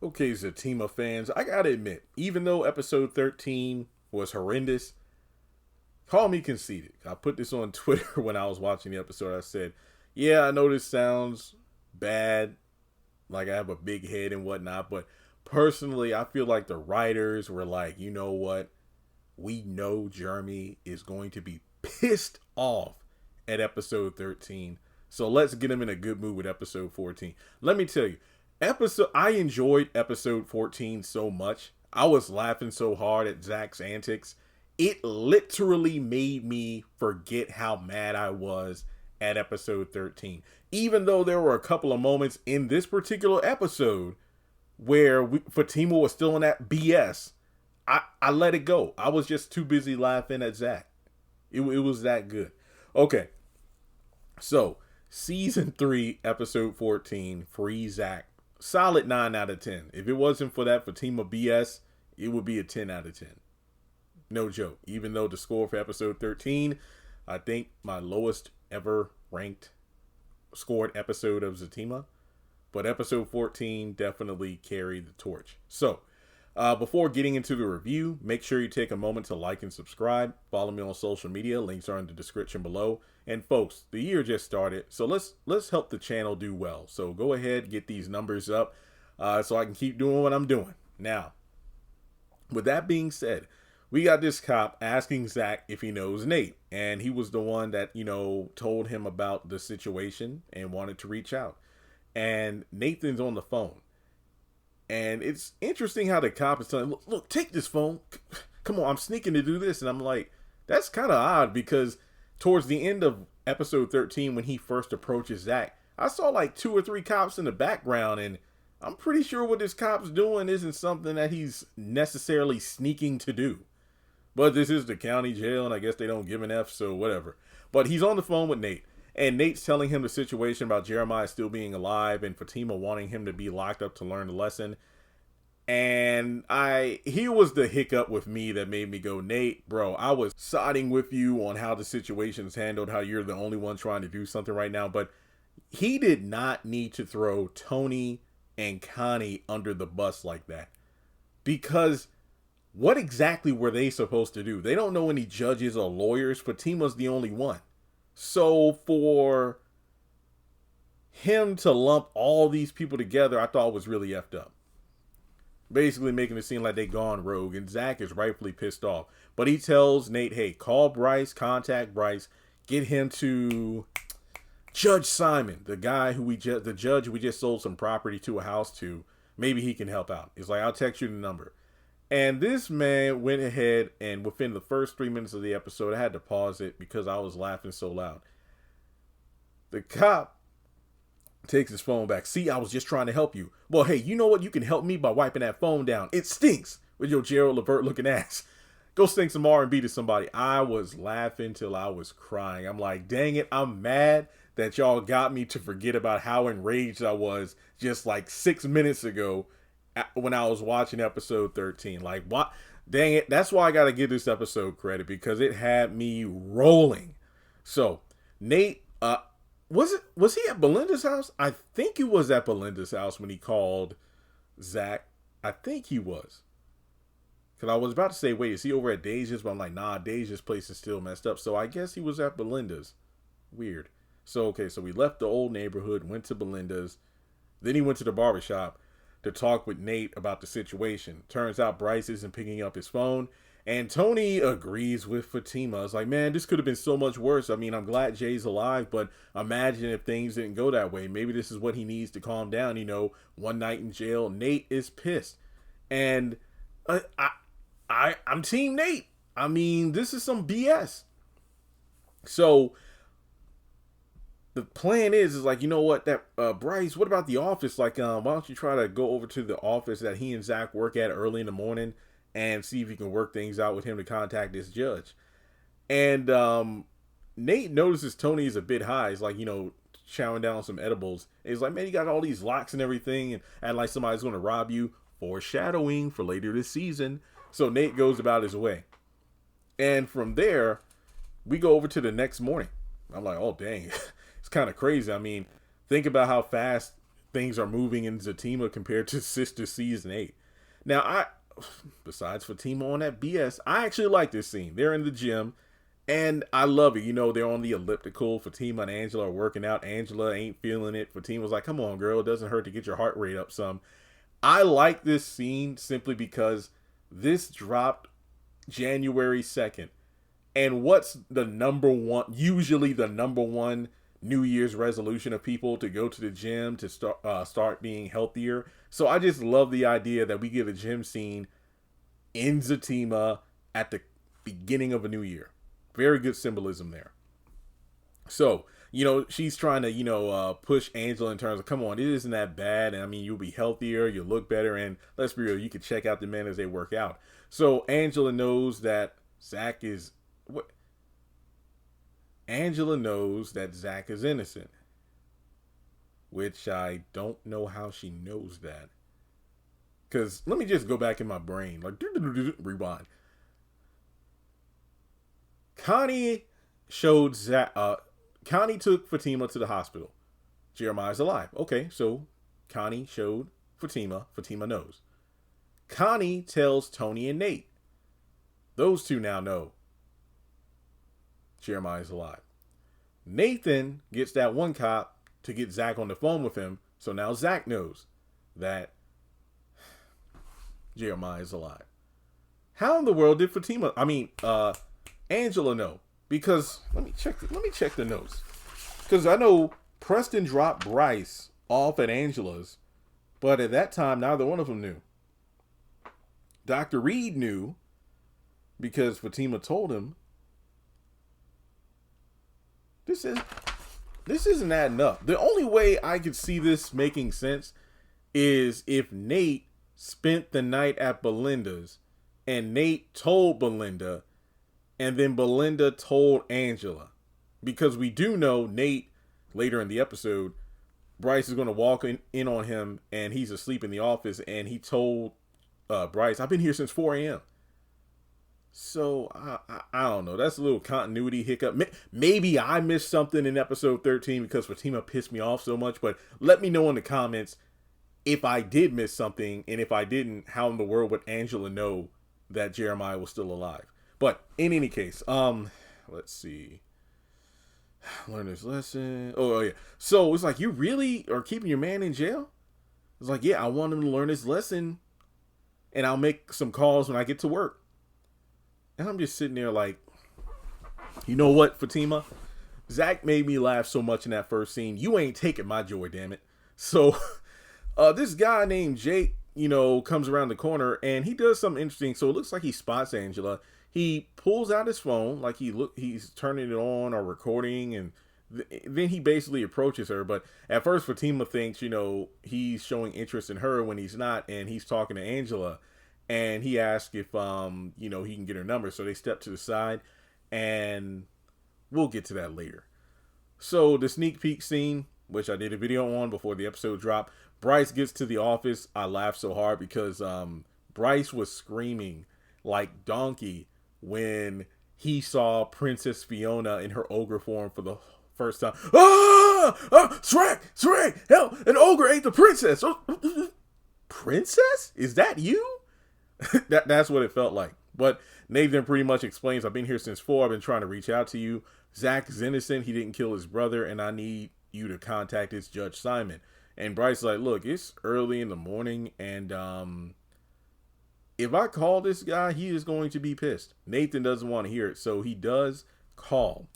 Okay, Zatima fans, I gotta admit, even though episode 13 was horrendous, call me conceited. I put this on Twitter when I was watching the episode. I said, yeah, I know this sounds bad, like I have a big head and whatnot, but personally, I feel like the writers were like, you know what? We know Jeremy is going to be pissed off at episode 13. So let's get him in a good mood with episode 14. Let me tell you, I enjoyed episode 14 so much. I was laughing so hard at Zach's antics. It literally made me forget how mad I was at episode 13. Even though there were a couple of moments in this particular episode where Fatima was still in that BS, I let it go. I was just too busy laughing at Zach. It was that good. Okay, so season 3, episode 14, Free Zach. Solid 9 out of 10. If it wasn't for that Fatima BS, it would be a 10 out of 10. No joke. Even though the score for episode 13, I think my lowest ever ranked scored episode of Zatima. But episode 14 definitely carried the torch. So, before getting into the review, make sure you take a moment to like and subscribe. Follow me on social media. Links are in the description below. And folks, the year just started, so let's help the channel do well. So go ahead, get these numbers up so I can keep doing what I'm doing. Now, with that being said, we got this cop asking Zach if he knows Nate. And he was the one that, told him about the situation and wanted to reach out. And Nathan's on the phone. And it's interesting how the cop is telling him, look, take this phone. Come on, I'm sneaking to do this. And I'm like, that's kind of odd because towards the end of episode 13, when he first approaches Zach, I saw like 2 or 3 cops in the background. And I'm pretty sure what this cop's doing isn't something that he's necessarily sneaking to do. But this is the county jail, and I guess they don't give an F, so whatever. But he's on the phone with Nate. And Nate's telling him the situation about Jeremiah still being alive and Fatima wanting him to be locked up to learn the lesson. And here was the hiccup with me that made me go, Nate, bro, I was siding with you on how the situation's handled, how you're the only one trying to do something right now. But he did not need to throw Tony and Connie under the bus like that. Because what exactly were they supposed to do? They don't know any judges or lawyers. Fatima's the only one. So for him to lump all these people together, I thought was really effed up. Basically making it seem like they gone rogue, and Zach is rightfully pissed off. But he tells Nate, hey, call Bryce, contact Bryce, get him to Judge Simon, the guy the judge we just sold some property to a house to. Maybe he can help out. He's like, I'll text you the number. And this man went ahead and within the first 3 minutes of the episode, I had to pause it because I was laughing so loud. The cop takes his phone back. See, I was just trying to help you. Well, hey, you know what? You can help me by wiping that phone down. It stinks with your Gerald Levert looking ass. Go sing some R&B to somebody. I was laughing till I was crying. I'm like, dang it. I'm mad that y'all got me to forget about how enraged I was just like 6 minutes ago when I was watching episode 13. Like, what? Dang it. That's why I got to give this episode credit because it had me rolling. So, Nate, was he at Belinda's house? I think he was at Belinda's house when he called Zach. I think he was. Because I was about to say, wait, is he over at Deja's? But I'm like, nah, Deja's place is still messed up. So I guess he was at Belinda's. Weird. So, okay, so we left the old neighborhood, went to Belinda's. Then he went to the barbershop to talk with Nate about the situation. Turns out Bryce isn't picking up his phone. And Tony agrees with Fatima. It's like, man, this could have been so much worse. I mean, I'm glad Jay's alive, but imagine if things didn't go that way. Maybe this is what he needs to calm down. One night in jail, Nate is pissed. And I'm team Nate. I mean, this is some BS. So the plan is like, you know what, that Bryce, what about the office? Like, why don't you try to go over to the office that he and Zach work at early in the morning and see if you can work things out with him to contact this judge. And Nate notices Tony is a bit high. He's like, chowing down some edibles. And he's like, man, you got all these locks and everything, and like somebody's going to rob you. Foreshadowing for later this season. So Nate goes about his way. And from there, we go over to the next morning. I'm like, oh, dang. It's kind of crazy. I mean, think about how fast things are moving in Zatima compared to Sistas season 8. Now, besides Fatima on that BS, I actually like this scene. They're in the gym, and I love it. You know, they're on the elliptical. Fatima and Angela are working out. Angela ain't feeling it. Fatima's like, come on, girl. It doesn't hurt to get your heart rate up some. I like this scene simply because this dropped January 2nd. And what's usually the number one New Year's resolution of people? To go to the gym, to start being healthier. So I just love the idea that we get a gym scene in Zatima at the beginning of a new year. Very good symbolism there. So, you know, she's trying to, push Angela in terms of, come on, it isn't that bad. And I mean, you'll be healthier, you'll look better. And let's be real, you can check out the men as they work out. So Angela knows that Zach is innocent. Which I don't know how she knows that. Because let me just go back in my brain. Like, rewind. Connie showed Zach. Connie took Fatima to the hospital. Jeremiah's alive. Okay, so Connie showed Fatima. Fatima knows. Connie tells Tony and Nate. Those two now know Jeremiah's alive. Nathan gets that one cop to get Zach on the phone with him. So now Zach knows that Jeremiah is alive. How in the world did Angela know? Because let me check the notes. Because I know Preston dropped Bryce off at Angela's, but at that time neither one of them knew. Dr. Reed knew because Fatima told him. This isn't adding up. The only way I could see this making sense is if Nate spent the night at Belinda's and Nate told Belinda and then Belinda told Angela. Because we do know Nate, later in the episode, Bryce is going to walk in on him and he's asleep in the office and he told Bryce, I've been here since 4 a.m. So, I don't know. That's a little continuity hiccup. Maybe I missed something in episode 13 because Fatima pissed me off so much. But let me know in the comments if I did miss something. And if I didn't, how in the world would Angela know that Jeremiah was still alive? But in any case, let's see. Learn this lesson. Oh, yeah. So, it's like, you really are keeping your man in jail? It's like, yeah, I want him to learn this lesson. And I'll make some calls when I get to work. And I'm just sitting there like, you know what, Fatima? Zach made me laugh so much in that first scene. You ain't taking my joy, damn it. So this guy named Jake, comes around the corner and he does something interesting. So it looks like he spots Angela. He pulls out his phone like he's turning it on or recording, and then he basically approaches her. But at first Fatima thinks, he's showing interest in her when he's not, and he's talking to Angela. And he asked if, he can get her number. So they step to the side, and we'll get to that later. So the sneak peek scene, which I did a video on before the episode dropped, Bryce gets to the office. I laughed so hard because Bryce was screaming like donkey when he saw Princess Fiona in her ogre form for the first time. Shrek, hell, an ogre ate the princess. Princess? Is that you? That's what it felt like. But Nathan pretty much explains, I've been here since 4. I've been trying to reach out to you. Zach is innocent. He didn't kill his brother, and I need you to contact this Judge Simon. And Bryce is like, look, it's early in the morning, and if I call this guy, he is going to be pissed. Nathan doesn't want to hear it, so he does call.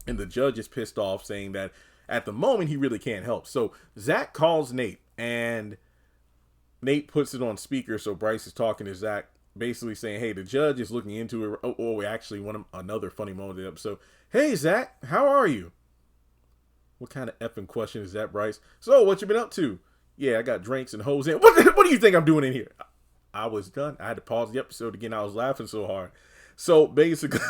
And the judge is pissed off, saying that at the moment he really can't help. So Zach calls Nate, and Nate puts it on speaker, so Bryce is talking to Zach, basically saying, hey, the judge is looking into it. Another funny moment of the episode. Hey, Zach, how are you? What kind of effing question is that, Bryce? So, what you been up to? Yeah, I got drinks and hoes in. What do you think I'm doing in here? I was done. I had to pause the episode again. I was laughing so hard. So, basically,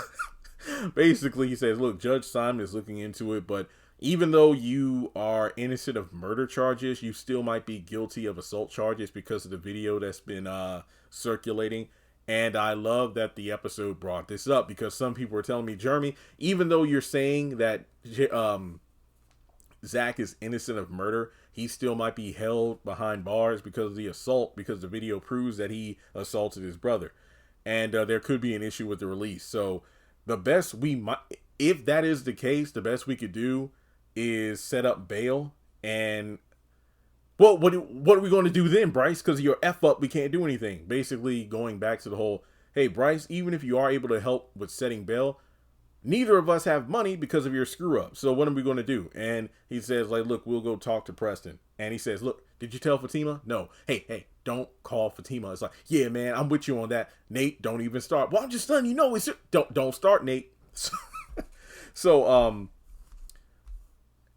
he says, look, Judge Simon is looking into it, but even though you are innocent of murder charges, you still might be guilty of assault charges because of the video that's been circulating. And I love that the episode brought this up because some people were telling me, Jeremy, even though you're saying that Zach is innocent of murder, he still might be held behind bars because of the assault, because the video proves that he assaulted his brother. And there could be an issue with the release. So the best we might, if that is the case, the best we could do is set up bail. And well, what are we going to do then, Bryce? Because of your F up, we can't do anything. Basically, going back to the whole, hey, Bryce, even if you are able to help with setting bail, neither of us have money because of your screw up. So what are we going to do? And he says, like, look, we'll go talk to Preston. And he says, look, did you tell Fatima? No. Hey, don't call Fatima. It's like, yeah, man, I'm with you on that. Nate, don't even start. Well, I'm just letting you know. Don't start, Nate. So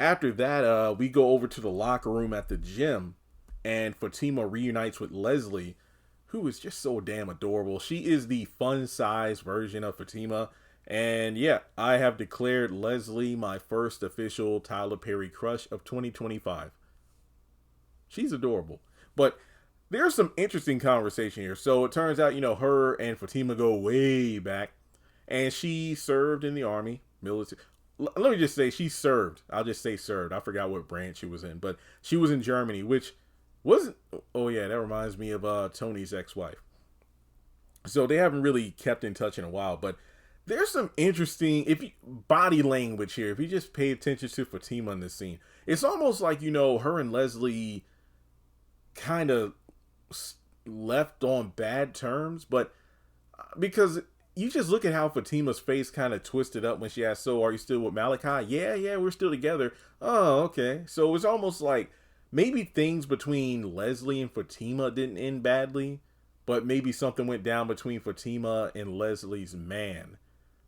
after that, we go over to the locker room at the gym, and Fatima reunites with Leslie, who is just so damn adorable. She is the fun-sized version of Fatima. And yeah, I have declared Leslie my first official Tyler Perry crush of 2025. She's adorable. But there's some interesting conversation here. So it turns out, her and Fatima go way back. And she served in the army, military. Let me just say she served. I'll just say served. I forgot what branch she was in. But she was in Germany, which wasn't... Oh yeah, that reminds me of Tony's ex-wife. So they haven't really kept in touch in a while. But there's some interesting body language here. If you just pay attention to Fatima in this scene, it's almost like, her and Leslie kind of left on bad terms. But because you just look at how Fatima's face kind of twisted up when she asked, so are you still with Malachi? Yeah, we're still together. Oh, okay. So it's almost like maybe things between Leslie and Fatima didn't end badly, but maybe something went down between Fatima and Leslie's man.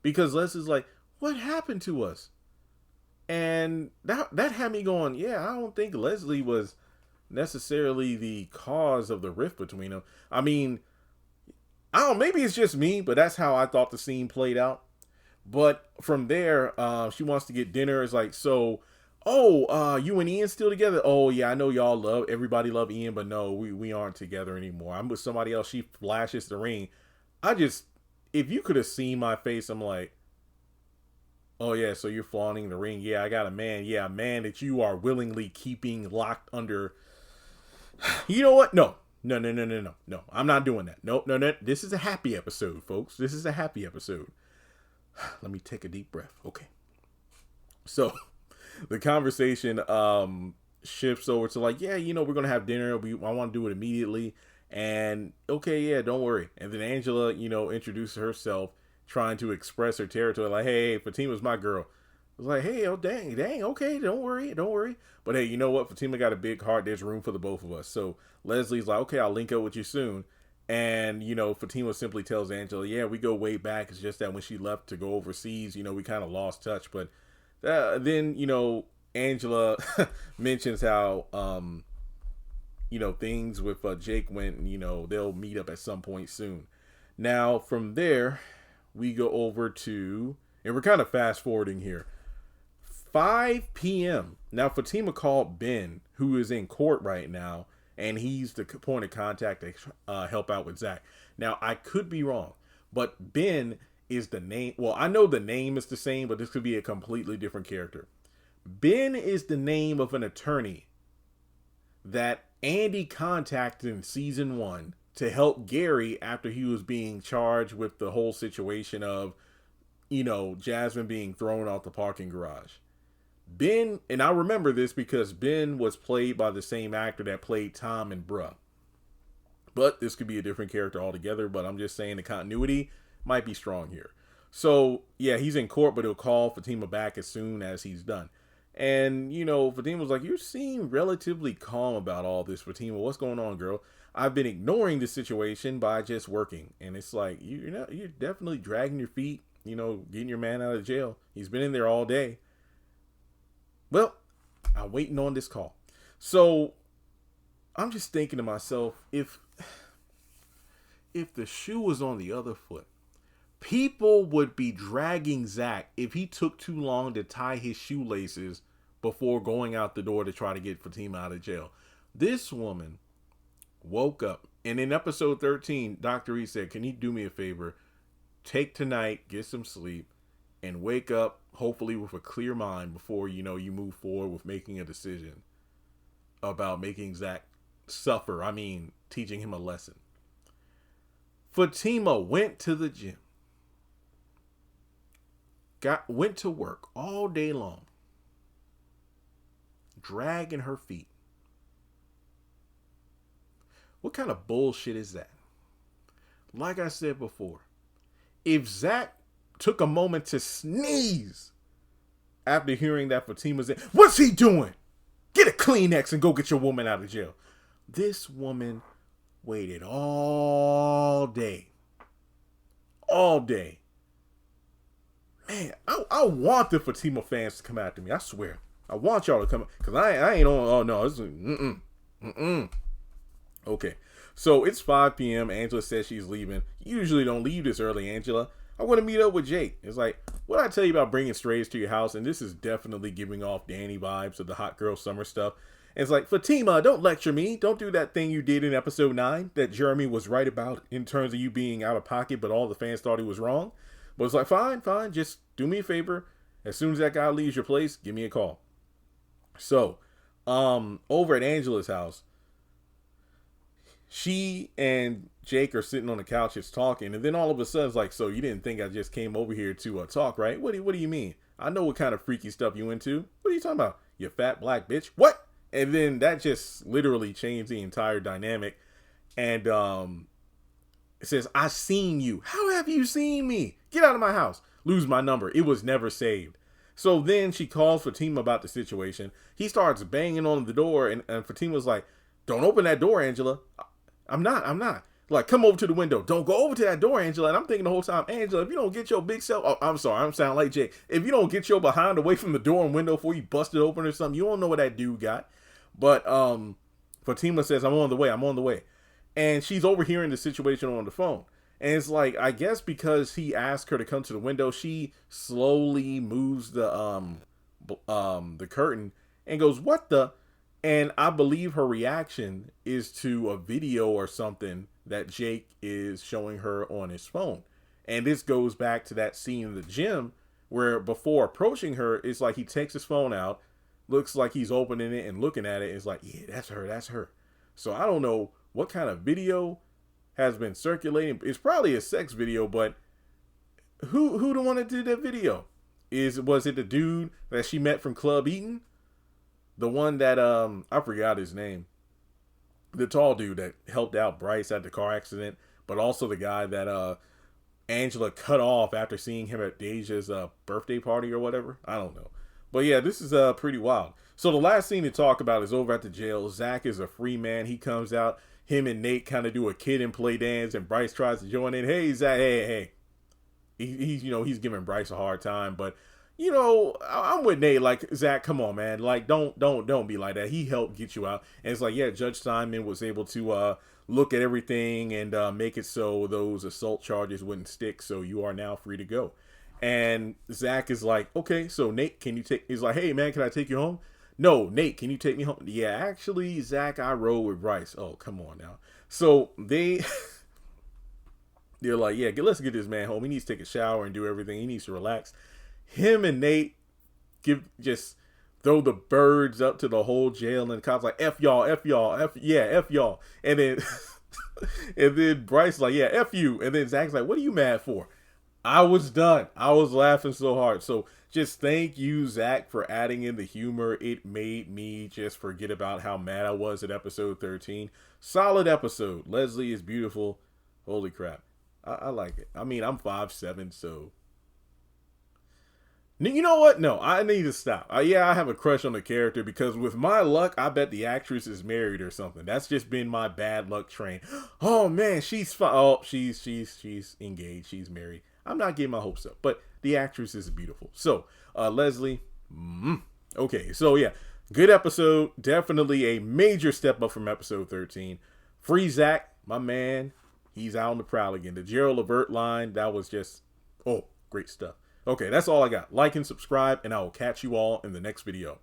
Because Leslie's like, what happened to us? And that had me going, yeah, I don't think Leslie was necessarily the cause of the rift between them. I mean, I don't know, maybe it's just me, but that's how I thought the scene played out. But from there, she wants to get dinner. It's like, so, you and Ian still together? Oh, yeah, I know everybody love Ian, but no, we aren't together anymore. I'm with somebody else. She flashes the ring. If you could have seen my face, I'm like, oh, yeah, so you're flaunting the ring. Yeah, I got a man. Yeah, a man that you are willingly keeping locked under. You know what? No, I'm not doing that. No. This is a happy episode, folks. This is a happy episode. Let me take a deep breath. Okay. So the conversation shifts over to like, yeah, we're going to have dinner. I want to do it immediately. And okay, yeah, don't worry. And then Angela, introduces herself, trying to express her territory. Like, hey, Fatima's my girl. I was like, hey, oh, dang, okay, don't worry. But hey, you know what? Fatima got a big heart. There's room for the both of us. So Leslie's like, okay, I'll link up with you soon. And, Fatima simply tells Angela, yeah, we go way back. It's just that when she left to go overseas, we kind of lost touch. But then, Angela mentions how, things with Jake went, and, they'll meet up at some point soon. Now, from there, we go over to, and we're kind of fast forwarding here, 5 p.m. Now, Fatima called Ben, who is in court right now, and he's the point of contact to help out with Zach. Now, I could be wrong, but Ben is the name. Well, I know the name is the same, but this could be a completely different character. Ben is the name of an attorney that Andy contacted in season 1 to help Gary after he was being charged with the whole situation of, Jasmine being thrown off the parking garage. Ben, and I remember this because Ben was played by the same actor that played Tom and Bruh. But this could be a different character altogether, but I'm just saying the continuity might be strong here. So, yeah, he's in court, but he'll call Fatima back as soon as he's done. And, Fatima was like, you seem relatively calm about all this, Fatima. What's going on, girl? I've been ignoring the situation by just working. And it's like, you're definitely dragging your feet, getting your man out of jail. He's been in there all day. Well, I'm waiting on this call. So I'm just thinking to myself, if the shoe was on the other foot, people would be dragging Zach if he took too long to tie his shoelaces before going out the door to try to get Fatima out of jail. This woman woke up, and in episode 13, Dr. E said, can you do me a favor? Take tonight, get some sleep, and wake up, hopefully with a clear mind before, you move forward with making a decision. about making Zach suffer. I mean, teaching him a lesson. Fatima went to the gym. Went to work all day long. Dragging her feet. What kind of bullshit is that? Like I said before, if Zach took a moment to sneeze after hearing that Fatima's in, what's he doing? Get a Kleenex and go get your woman out of jail. This woman waited all day. All day. Man, I want the Fatima fans to come after me. I swear. I want y'all to come. Because I ain't on. Oh, no. This is, Okay. So it's 5 p.m. Angela says she's leaving. You usually don't leave this early, Angela. I want to meet up with Jake. It's like, what did I tell you about bringing strays to your house? And this is definitely giving off Danny vibes of the hot girl summer stuff. And it's like, Fatima, don't lecture me. Don't do that thing you did in episode 9 that Jeremy was right about in terms of you being out of pocket, but all the fans thought he was wrong. But it's like, fine. Just do me a favor. As soon as that guy leaves your place, give me a call. So, over at Angela's house, she and Jake are sitting on the couch just talking, and then all of a sudden it's like, so you didn't think I just came over here to talk, right? What do you mean? I know what kind of freaky stuff you into. What are you talking about? You fat black bitch. What? And then that just literally changed the entire dynamic. And it says, I seen you. How have you seen me? Get out of my house. Lose my number. It was never saved. So then she calls Fatima about the situation. He starts banging on the door, and Fatima's like, don't open that door, Angela. I'm not. Like, come over to the window. Don't go over to that door, Angela. And I'm thinking the whole time, Angela, if you don't get your big self, oh, I'm sorry, I'm sounding like Jake. If you don't get your behind away from the door and window before you bust it open or something, you don't know what that dude got. But Fatima says, I'm on the way. And she's overhearing the situation on the phone. And it's like, I guess because he asked her to come to the window, she slowly moves the curtain and goes, what the? And I believe her reaction is to a video or something that Jake is showing her on his phone. And this goes back to that scene in the gym where before approaching her, it's like he takes his phone out, looks like he's opening it and looking at it. It's like, yeah, that's her. So I don't know what kind of video has been circulating. It's probably a sex video, but who the one that did that video? Was it the dude that she met from Club Eaton? The one that, I forgot his name. The tall dude that helped out Bryce at the car accident, but also the guy that Angela cut off after seeing him at Deja's birthday party or whatever. I don't know. But yeah, this is pretty wild. So the last scene to talk about is over at the jail. Zach is a free man. He comes out. Him and Nate kind of do a kid and play dance, and Bryce tries to join in. Hey, Zach, hey. He's giving Bryce a hard time, but I'm with Nate. Like, Zach, come on, man. Like, don't be like that. He helped get you out. And it's like, yeah, Judge Simon was able to look at everything and make it so those assault charges wouldn't stick. So you are now free to go. And Zach is like, okay, so Nate, he's like, hey, man, can I take you home? No, Nate, can you take me home? Yeah, actually, Zach, I rode with Bryce. Oh, come on now. So they're like, yeah, let's get this man home. He needs to take a shower and do everything. He needs to relax. Him and Nate just throw the birds up to the whole jail, and the cops like, F y'all. And then and then Bryce like, yeah, F you. And then Zach's like, what are you mad for? I was done. I was laughing so hard. So just thank you, Zach, for adding in the humor. It made me just forget about how mad I was at episode 13. Solid episode. Leslie is beautiful. Holy crap. I like it. I mean, I'm 5'7", so... You know what? No, I need to stop. I have a crush on the character because with my luck, I bet the actress is married or something. That's just been my bad luck train. Oh, man, she's fine. Oh, she's engaged. She's married. I'm not getting my hopes up, but the actress is beautiful. So, Leslie, okay. So, yeah, good episode. Definitely a major step up from episode 13. Free Zach, my man. He's out on the prowl again. The Gerald Levert line, that was just, great stuff. Okay, that's all I got. Like and subscribe, and I will catch you all in the next video.